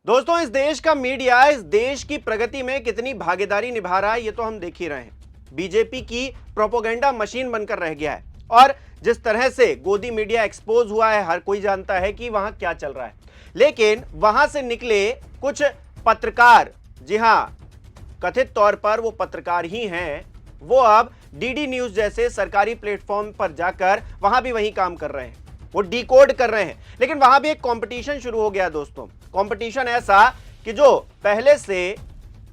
दोस्तों, इस देश का मीडिया इस देश की प्रगति में कितनी भागीदारी निभा रहा है ये तो हम देख ही रहे हैं। बीजेपी की प्रोपोगेंडा मशीन बनकर रह गया है और जिस तरह से गोदी मीडिया एक्सपोज हुआ है, हर कोई जानता है कि वहां क्या चल रहा है। लेकिन वहां से निकले कुछ पत्रकार, जी हां, कथित तौर पर वो पत्रकार ही हैं, वो अब डीडी न्यूज जैसे सरकारी प्लेटफॉर्म पर जाकर वहां भी वही काम कर रहे हैं, वो डिकोड कर रहे हैं। लेकिन वहां भी एक कंपटीशन शुरू हो गया दोस्तों। कंपटीशन ऐसा कि जो पहले से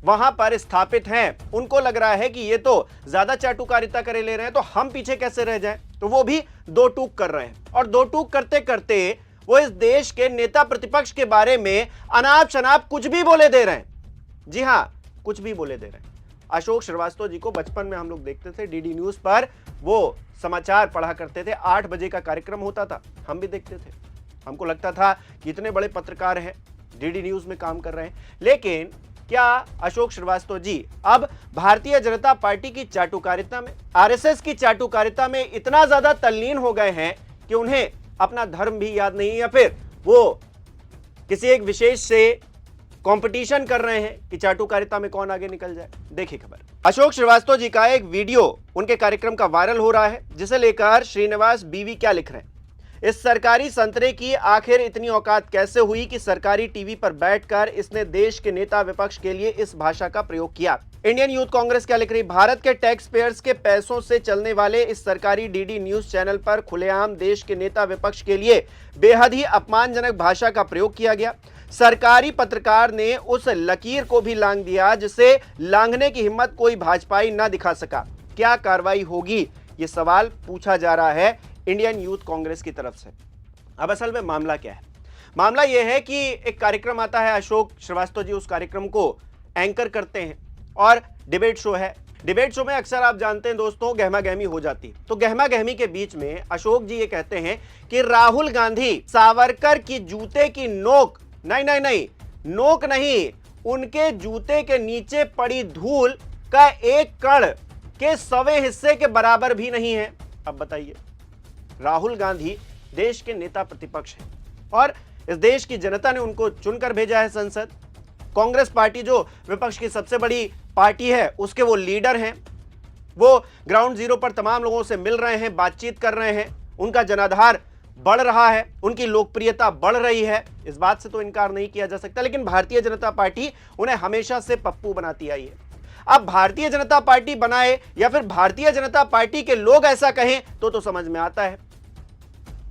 वहां पर स्थापित हैं, उनको लग रहा है कि ये तो ज्यादा चाटुकारिता करे ले रहे हैं, तो हम पीछे कैसे रह जाएं। तो वो भी दो टूक कर रहे हैं और दो टूक करते करते वो इस देश के नेता प्रतिपक्ष के बारे में अनाप शनाप कुछ भी बोले दे रहे हैं। जी हां, कुछ भी बोले दे रहे हैं। अशोक श्रीवास्तव जी को बचपन में हम लोग देखते थे डीडी न्यूज पर, वो समाचार पढ़ा करते थे, 8 बजे का कार्यक्रम होता था, हम भी देखते थे। हमको लगता था कि इतने बड़े पत्रकार हैं, डीडी न्यूज में काम कर रहे हैं। लेकिन क्या अशोक श्रीवास्तव जी अब भारतीय जनता पार्टी की चाटुकारिता में, आरएसएस की चाटुकारिता में इतना ज्यादा तल्लीन हो गए हैं कि उन्हें अपना धर्म भी याद नहीं, या फिर वो किसी एक विशेष से कंपटीशन कर रहे हैं कि चाटुकारिता में कौन आगे निकल जाए। देखिए खबर। अशोक श्रीवास्तव जी का एक वीडियो उनके कार्यक्रम का वायरल हो रहा है, जिसे लेकर श्रीनिवास बीवी क्या लिख रहे हैं। इस सरकारी संतरे की आखिर इतनी औकात कैसे हुई कि सरकारी टीवी पर बैठकर इसने देश के नेता विपक्ष के लिए इस भाषा का प्रयोग किया। इंडियन यूथ कांग्रेस क्या लिख रही, भारत के टैक्स पेयर्स के पैसों से चलने वाले इस सरकारी डीडी न्यूज चैनल पर खुलेआम देश के नेता विपक्ष के लिए बेहद ही अपमानजनक भाषा का प्रयोग किया गया। सरकारी पत्रकार ने उस लकीर को भी लांघ दिया जिसे लांघने की हिम्मत कोई भाजपाई न दिखा सका। क्या कार्रवाई होगी, ये सवाल पूछा जा रहा है इंडियन यूथ कांग्रेस की तरफ से। अब असल में मामला क्या है? मामला यह है कि एक कार्यक्रम आता है, अशोक श्रीवास्तव जी उस कार्यक्रम को एंकर करते हैं और डिबेट शो है। डिबेट शो में अक्सर आप जानते हैं दोस्तों, गहमा गहमी हो जाती। तो गहमा गहमी के बीच में अशोक जी ये कहते हैं कि राहुल गांधी सावरकर की जूते की नोक नहीं, नोक नहीं, उनके जूते के नीचे पड़ी धूल का एक कण के 100वें हिस्से के बराबर भी नहीं है। अब बताइए, राहुल गांधी देश के नेता प्रतिपक्ष हैं और इस देश की जनता ने उनको चुनकर भेजा है संसद। कांग्रेस पार्टी जो विपक्ष की सबसे बड़ी पार्टी है, उसके वो लीडर हैं। वो ग्राउंड जीरो पर तमाम लोगों से मिल रहे हैं, बातचीत कर रहे हैं, उनका जनाधार बढ़ रहा है, उनकी लोकप्रियता बढ़ रही है, इस बात से तो इनकार नहीं किया जा सकता। लेकिन भारतीय जनता पार्टी उन्हें हमेशा से पप्पू बनाती आई है। अब भारतीय जनता पार्टी बनाए या फिर भारतीय जनता पार्टी के लोग ऐसा कहें तो समझ में आता है।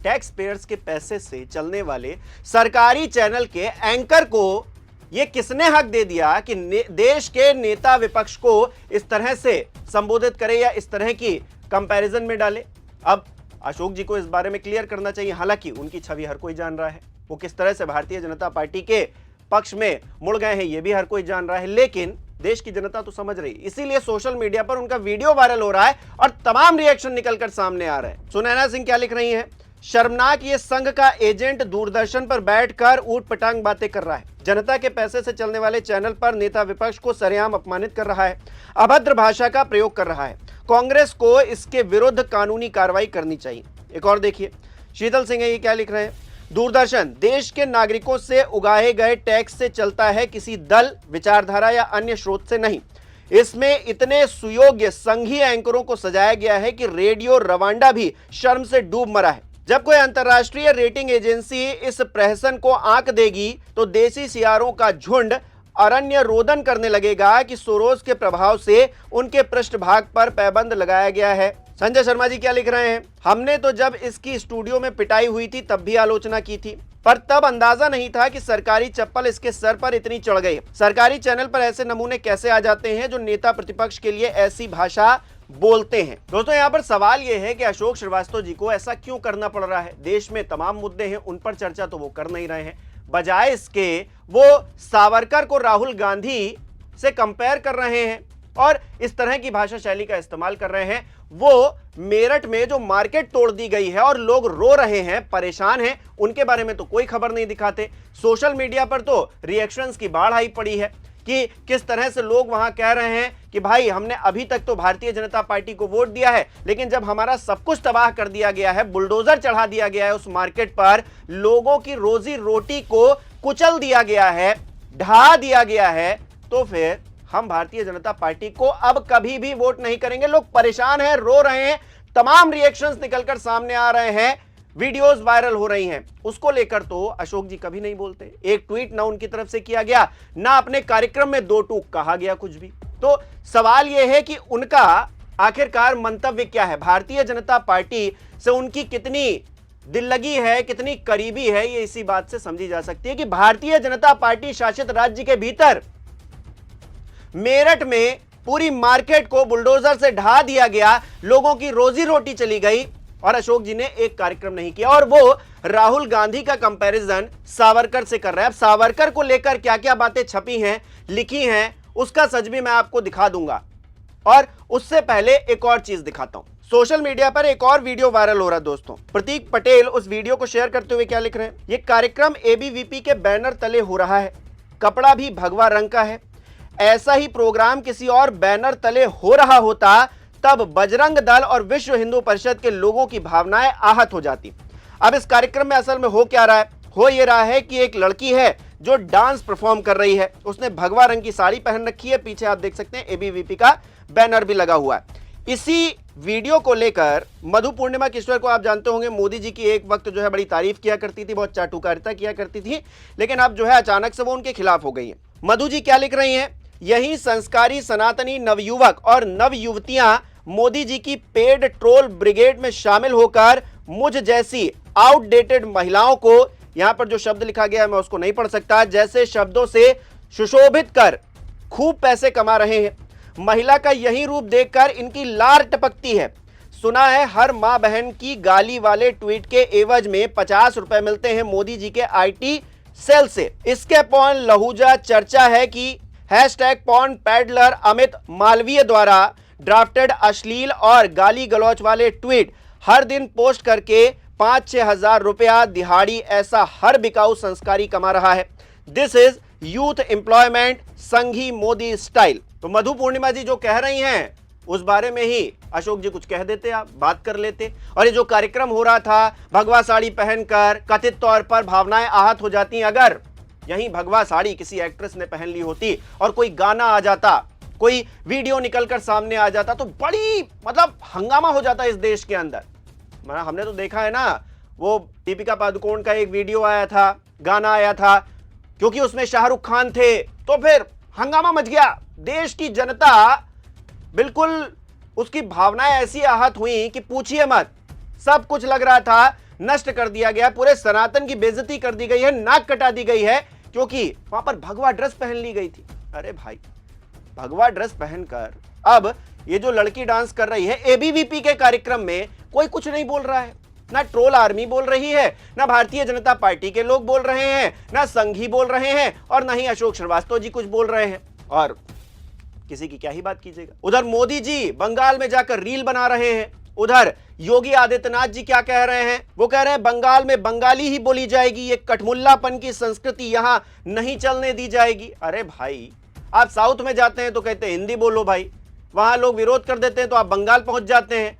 टैक्स पेयर्स के पैसे से चलने वाले सरकारी चैनल के एंकर को यह किसने हक दे दिया कि देश के नेता विपक्ष को इस तरह से संबोधित करे या इस तरह की कंपैरिजन में डाले? अब अशोक जी को इस बारे में क्लियर करना चाहिए। हालांकि उनकी छवि हर कोई जान रहा है, वो किस तरह से भारतीय जनता पार्टी के पक्ष में मुड़ गए हैं, ये भी हर कोई जान रहा है। लेकिन देश की जनता तो समझ रही, इसीलिए सोशल मीडिया पर उनका वीडियो वायरल हो रहा है और तमाम रिएक्शन निकलकर सामने आ रहे हैं। सुनैना सिंह क्या लिख रही हैं, शर्मनाक, ये संघ का एजेंट दूरदर्शन पर बैठकर ऊट पटांग बातें कर रहा है, जनता के पैसे से चलने वाले चैनल पर नेता विपक्ष को सरेआम अपमानित कर रहा है, अभद्र भाषा का प्रयोग कर रहा है। कांग्रेस को इसके विरुद्ध कानूनी कार्रवाई करनी चाहिए। एक और देखिए, शीतल सिंह ये क्या लिख रहे हैं, दूरदर्शन देश के नागरिकों से उगाए गए टैक्स से चलता है, किसी दल, विचारधारा या अन्य स्रोत से नहीं। इसमें इतने सुयोग्य संघीय एंकरों को सजाया गया है कि रेडियो रवांडा भी शर्म से डूब मरा है। जब कोई अंतर्राष्ट्रीय रेटिंग एजेंसी इस प्रहसन को आंक देगी तो देसी सियारों का झुंड अरण्य रोदन करने लगेगा कि सोरोस के प्रभाव से उनके पृष्ठभाग पर पैबंद लगाया गया है। संजय शर्मा जी क्या लिख रहे हैं, हमने तो जब इसकी स्टूडियो में पिटाई हुई थी तब भी आलोचना की थी, पर तब अंदाजा नहीं था कि सरकारी चप्पल इसके सर पर इतनी चढ़ गई। सरकारी चैनल पर ऐसे नमूने कैसे आ जाते हैं जो नेता प्रतिपक्ष के लिए ऐसी भाषा बोलते हैं। दोस्तों, यहाँ पर सवाल यह है कि अशोक श्रीवास्तव जी को ऐसा क्यों करना पड़ रहा है। देश में तमाम मुद्दे हैं, उन पर चर्चा तो वो कर नहीं रहे हैं। बजाय इसके वो सावरकर को राहुल गांधी से कंपेयर कर रहे हैं और इस तरह की भाषा शैली का इस्तेमाल कर रहे हैं। वो मेरठ में जो मार्केट तोड़ दी गई है और लोग रो रहे हैं, परेशान हैं, उनके बारे में तो कोई खबर नहीं दिखाते। सोशल मीडिया पर तो रिएक्शंस की बाढ़ आई पड़ी है कि किस तरह से लोग वहां कह रहे हैं कि भाई हमने अभी तक तो भारतीय जनता पार्टी को वोट दिया है, लेकिन जब हमारा सब कुछ तबाह कर दिया गया है, बुलडोजर चढ़ा दिया गया है उस मार्केट पर, लोगों की रोजी रोटी को कुचल दिया गया है, ढा दिया गया है, तो फिर हम भारतीय जनता पार्टी को अब कभी भी वोट नहीं करेंगे। लोग परेशान हैं, रो रहे हैं, तमाम रिएक्शंस निकलकर सामने आ रहे हैं, वीडियोस वायरल हो रही हैं। उसको लेकर तो अशोक जी कभी नहीं बोलते। एक ट्वीट ना उनकी तरफ से किया गया, ना अपने कार्यक्रम में दो टूक कहा गया कुछ भी। तो सवाल यह है कि उनका आखिरकार मंतव्य क्या है, भारतीय जनता पार्टी से उनकी कितनी दिल लगी है, कितनी करीबी है, ये इसी बात से समझी जा सकती है कि भारतीय जनता पार्टी शासित राज्य के भीतर मेरठ में पूरी मार्केट को बुलडोजर से ढा दिया गया, लोगों की रोजी रोटी चली गई और अशोक जी ने एक कार्यक्रम नहीं किया। और वो राहुल गांधी का कंपैरिजन सावरकर से कर रहे हैं। अब सावरकर को लेकर क्या क्या बातें छपी हैं, लिखी हैं, उसका सच भी मैं आपको दिखा दूंगा। और उससे पहले एक और चीज दिखाता हूं। सोशल मीडिया पर एक और वीडियो वायरल हो रहा है दोस्तों। प्रतीक पटेल उस वीडियो को शेयर करते हुए क्या लिख रहे हैं, ये कार्यक्रम एबीवीपी के बैनर तले हो रहा है, कपड़ा भी भगवा रंग का है। ऐसा ही प्रोग्राम किसी और बैनर तले हो रहा होता तब बजरंग दल और विश्व हिंदू परिषद के लोगों की भावनाएं आहत हो जाती। अब इस कार्यक्रम में असल में हो क्या रहा है, हो ये रहा है कि एक लड़की है जो डांस परफॉर्म कर रही है। उसने भगवा रंग की साड़ी पहन रखी है, पीछे आप देख सकते हैं एबीवीपी का बैनर भी लगा हुआ है। इसी वीडियो को लेकर मधु पूर्णिमा किश्वर को आप जानते होंगे, मोदी जी की एक वक्त जो है बड़ी तारीफ किया करती थी, बहुत चाटुकारिता किया करती थी, लेकिन अब जो है अचानक से वो उनके खिलाफ हो गई है। मधु जी क्या लिख रही हैं, यही संस्कारी सनातनी नवयुवक और नव युवतियां मोदी जी की पेड ट्रोल ब्रिगेड में शामिल होकर मुझ जैसी आउटडेटेड महिलाओं को, यहां पर जो शब्द लिखा गया है मैं उसको नहीं पढ़ सकता, जैसे शब्दों से सुशोभित कर खूब पैसे कमा रहे हैं। महिला का यही रूप देखकर इनकी लार टपकती है। सुना है हर मां बहन की गाली वाले ट्वीट के एवज में 50 रुपए मिलते हैं मोदी जी के आईटी सेल से। इसके पॉन लहूजा चर्चा है कि #पॉन पैडलर अमित मालवीय द्वारा ड्राफ्टेड अश्लील और गाली गलौच वाले ट्वीट हर दिन पोस्ट करके 5-6 हजार रुपया दिहाड़ी ऐसा हर बिकाऊ संस्कारी कमा रहा है। This is youth employment Sanghi Modi style. तो मधु पूर्णिमा जी जो कह रही हैं उस बारे में ही अशोक जी कुछ कह देते, आप बात कर लेते। और ये जो कार्यक्रम हो रहा था भगवा साड़ी पहनकर, कथित तौर पर भावनाएं आहत हो जाती। अगर यही भगवा साड़ी किसी एक्ट्रेस ने पहन ली होती और कोई गाना आ जाता, कोई वीडियो निकलकर सामने आ जाता, तो बड़ी मतलब हंगामा हो जाता इस देश के अंदर। हमने तो देखा है ना, वो दीपिका पादुकोण का एक वीडियो आया था, गाना आया था, क्योंकि उसमें शाहरुख खान थे, तो फिर हंगामा मच गया। देश की जनता बिल्कुल, उसकी भावनाएं ऐसी आहत हुई कि पूछिए मत। सब कुछ लग रहा था नष्ट कर दिया गया, पूरे सनातन की बेइज्जती कर दी गई है, नाक कटा दी गई है, क्योंकि वहां पर भगवा ड्रेस पहन ली गई थी। अरे भाई, भगवा ड्रेस पहनकर अब ये जो लड़की डांस कर रही है एबीवीपी के कार्यक्रम में, कोई कुछ नहीं बोल रहा है। ना ट्रोल आर्मी बोल रही है, ना भारतीय जनता पार्टी के लोग बोल रहे हैं, ना संघी बोल रहे हैं, और ना ही अशोक श्रीवास्तव जी कुछ बोल रहे हैं। और किसी की क्या ही बात कीजिएगा। उधर मोदी जी बंगाल में जाकर रील बना रहे हैं, उधर योगी आदित्यनाथ जी क्या कह रहे हैं, वो कह रहे हैं बंगाल में बंगाली ही बोली जाएगी, ये कठमुल्लापन की संस्कृति यहां नहीं चलने दी जाएगी। अरे भाई, आप साउथ में जाते हैं तो कहते हैं हिंदी बोलो भाई, वहां लोग विरोध कर देते हैं तो आप बंगाल पहुंच जाते हैं,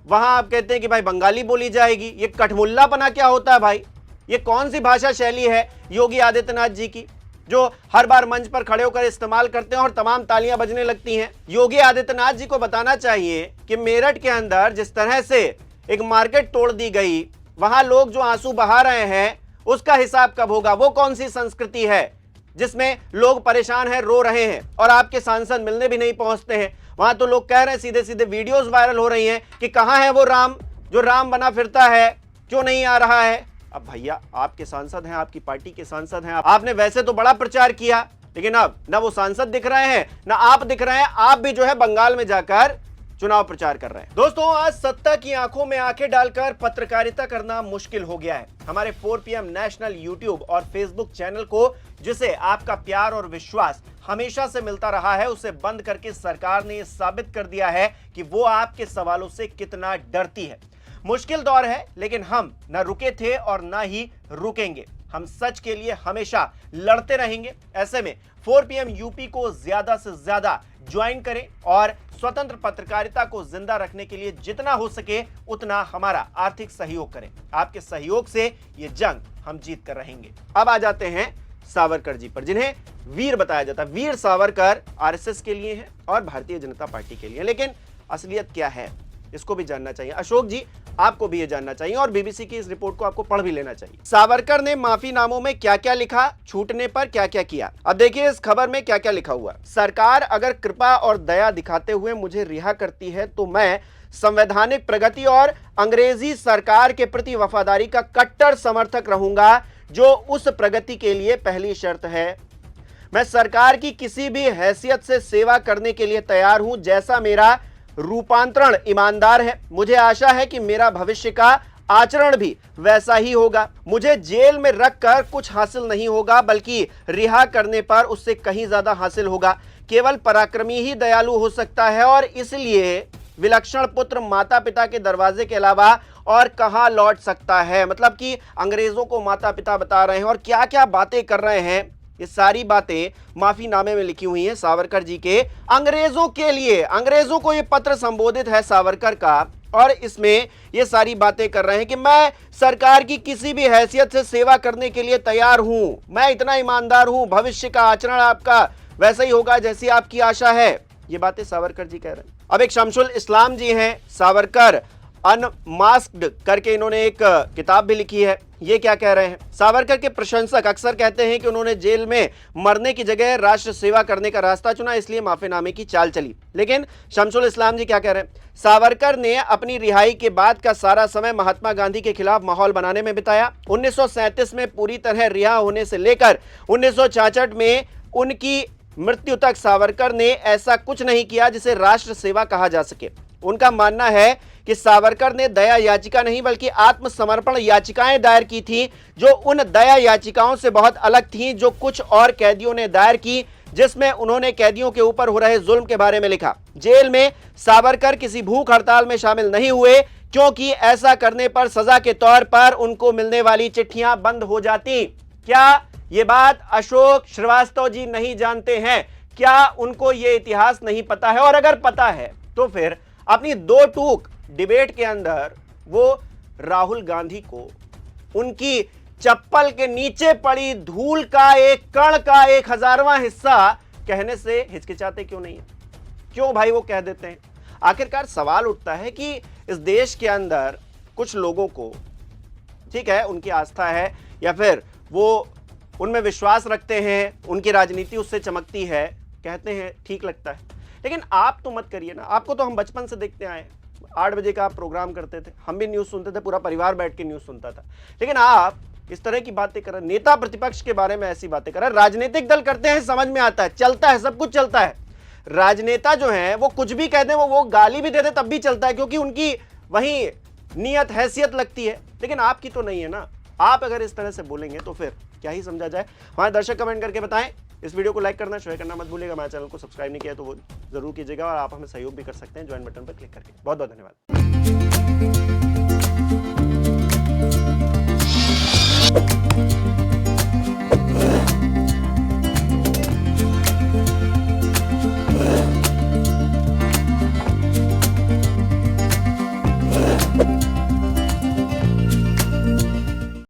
वहां आप कहते हैं कि भाई बंगाली बोली जाएगी। ये कठमुल्लापना क्या होता है भाई? ये कौन सी भाषा शैली है योगी आदित्यनाथ जी की, जो हर बार मंच पर खड़े होकर इस्तेमाल करते हैं और तमाम तालियां बजने लगती हैं? योगी आदित्यनाथ जी को बताना चाहिए कि मेरठ के अंदर जिस तरह से एक मार्केट तोड़ दी गई, वहां लोग जो आंसू बहा रहे हैं, उसका हिसाब कब होगा? वो कौन सी संस्कृति है जिसमें लोग परेशान हैं, रो रहे हैं और आपके सांसद मिलने भी नहीं पहुंचते हैं? वहां तो लोग कह रहे हैं, सीधे सीधे वीडियोस वायरल हो रही हैं कि कहां है वो राम जो राम बना फिरता है, क्यों नहीं आ रहा है? अब भैया, आपके सांसद हैं, आपकी पार्टी के सांसद हैं, आपने वैसे तो बड़ा प्रचार किया, लेकिन अब ना वो सांसद दिख रहे हैं, ना आप दिख रहे हैं। आप भी जो है बंगाल में जाकर चुनाव प्रचार कर रहे हैं। दोस्तों, आज सत्ता की आंखों में आंखें डालकर पत्रकारिता करना मुश्किल हो गया है। हमारे 4 PM नेशनल यूट्यूब और फेसबुक चैनल को, जिसे आपका प्यार और विश्वास हमेशा से मिलता रहा है, उसे बंद करके सरकार ने यह साबित कर दिया है कि वो आपके सवालों से कितना डरती है। मुश्किल दौर है, लेकिन हम न रुके थे और न ही रुकेंगे। हम सच के लिए हमेशा लड़ते रहेंगे। ऐसे में 4 PM यूपी को ज्यादा से ज्यादा ज्वाइन करें और स्वतंत्र पत्रकारिता को जिंदा रखने के लिए जितना हो सके उतना हमारा आर्थिक सहयोग करें। आपके सहयोग से ये जंग हम जीत कर रहेंगे। अब आ जाते हैं सावरकर जी पर, जिन्हें वीर बताया जाता है। वीर सावरकर आरएसएस के लिए हैं और भारतीय जनता पार्टी के लिए, लेकिन असलियत क्या है इसको भी जानना चाहिए। अशोक जी, आपको भी ये जानना चाहिए और बीबीसी की इस रिपोर्ट को आपको पढ़ भी लेना चाहिए। सावरकर ने माफीनामों में क्या क्या लिखा, छूटने पर क्या क्या किया। अब देखिए इस खबर में क्या क्या लिखा हुआ। सरकार अगर कृपा और दया दिखाते हुए मुझे रिहा करती है तो मैं संवैधानिक प्रगति और अंग्रेजी सरकार के प्रति वफादारी का कट्टर समर्थक रहूंगा, जो उस प्रगति के लिए पहली शर्त है। मैं सरकार की किसी भी हैसियत से सेवा करने के लिए तैयार हूं, जैसा मेरा रूपांतरण ईमानदार है। मुझे आशा है कि मेरा भविष्य का आचरण भी वैसा ही होगा। मुझे जेल में रखकर कुछ हासिल नहीं होगा, बल्कि रिहा करने पर उससे कहीं ज्यादा हासिल होगा। केवल पराक्रमी ही दयालु हो सकता है और इसलिए विलक्षण पुत्र माता पिता के दरवाजे के अलावा और कहां लौट सकता है। मतलब कि अंग्रेजों को माता पिता बता रहे हैं और क्या क्या बातें कर रहे हैं। ये सारी बातें माफीनामे में लिखी हुई हैं सावरकर जी के अंग्रेजों के लिए। अंग्रेजों को ये पत्र संबोधित है सावरकर का और इसमें ये सारी बातें कर रहे हैं कि मैं सरकार की किसी भी हैसियत से सेवा करने के लिए तैयार हूं, मैं इतना ईमानदार हूं, भविष्य का आचरण आपका वैसा ही होगा जैसी आपकी आशा है। ये बातें सावरकर जी कह रहे हैं। अब एक शमसुल इस्लाम जी हैं, सावरकर अनमास्क्ड करके इन्होंने एक किताब भी लिखी है। ये क्या कह रहे हैं। सावरकर के प्रशंसक अक्सर कहते हैं कि उन्होंने जेल में मरने की जगह राष्ट्र सेवा करने का रास्ता चुना, इसलिए माफीनामे की चाल चली। लेकिन शमसुल इस्लाम जी क्या कह रहे हैं। सावरकर ने अपनी रिहाई के बाद का सारा समय महात्मा गांधी के खिलाफ माहौल बनाने में बिताया। 1937 में पूरी तरह रिहा होने से लेकर 1966 में उनकी मृत्यु तक सावरकर ने ऐसा कुछ नहीं किया जिसे राष्ट्र सेवा कहा जा सके। उनका मानना है कि सावरकर ने दया याचिका नहीं बल्कि आत्मसमर्पण याचिकाएं दायर की थी, जो उन दया याचिकाओं से बहुत अलग थीं जो कुछ और कैदियों ने दायर की, जिसमें उन्होंने कैदियों के ऊपर हो रहे जुल्म के बारे में लिखा। जेल में सावरकर किसी भूख हड़ताल में शामिल नहीं हुए, क्योंकि ऐसा करने पर सजा के तौर पर उनको मिलने वाली चिट्ठियां बंद हो जाती। क्या ये बात अशोक श्रीवास्तव जी नहीं जानते हैं? क्या उनको ये इतिहास नहीं पता है? और अगर पता है तो फिर अपनी दो टूक डिबेट के अंदर वो राहुल गांधी को उनकी चप्पल के नीचे पड़ी धूल का एक कण का 1000वां हिस्सा कहने से हिचकिचाते क्यों नहीं है? क्यों भाई वो कह देते हैं? आखिरकार सवाल उठता है कि इस देश के अंदर कुछ लोगों को, ठीक है, उनकी आस्था है या फिर वो उनमें विश्वास रखते हैं, उनकी राजनीति उससे चमकती है, कहते हैं ठीक लगता है। लेकिन आप तो मत करिए ना। आपको तो हम बचपन से देखते आए, 8 बजे का आप प्रोग्राम करते थे, हम भी न्यूज़ सुनते थे, पूरा परिवार बैठ के न्यूज़ सुनता था। लेकिन आप इस तरह की बातें कर रहे हैं, नेता प्रतिपक्ष के बारे में ऐसी बातें कर रहे हैं। राजनीतिक दल करते हैं, समझ में आता है, चलता है, सब कुछ चलता है। राजनेता जो हैं वो कुछ भी कहते हैं, वो गाली भी देते तब भी चलता है, क्योंकि उनकी वही नियत हैसियत लगती है। लेकिन आपकी तो नहीं है ना। आप अगर इस तरह से बोलेंगे तो फिर क्या ही समझा जाए। हमारे दर्शक कमेंट करके बताएं। इस वीडियो को लाइक करना, शेयर करना मत भूलिएगा। हमारे चैनल को सब्सक्राइब नहीं किया तो वो जरूर कीजिएगा और आप हमें सहयोग भी कर सकते हैं ज्वाइन बटन पर क्लिक करके। बहुत बहुत धन्यवाद।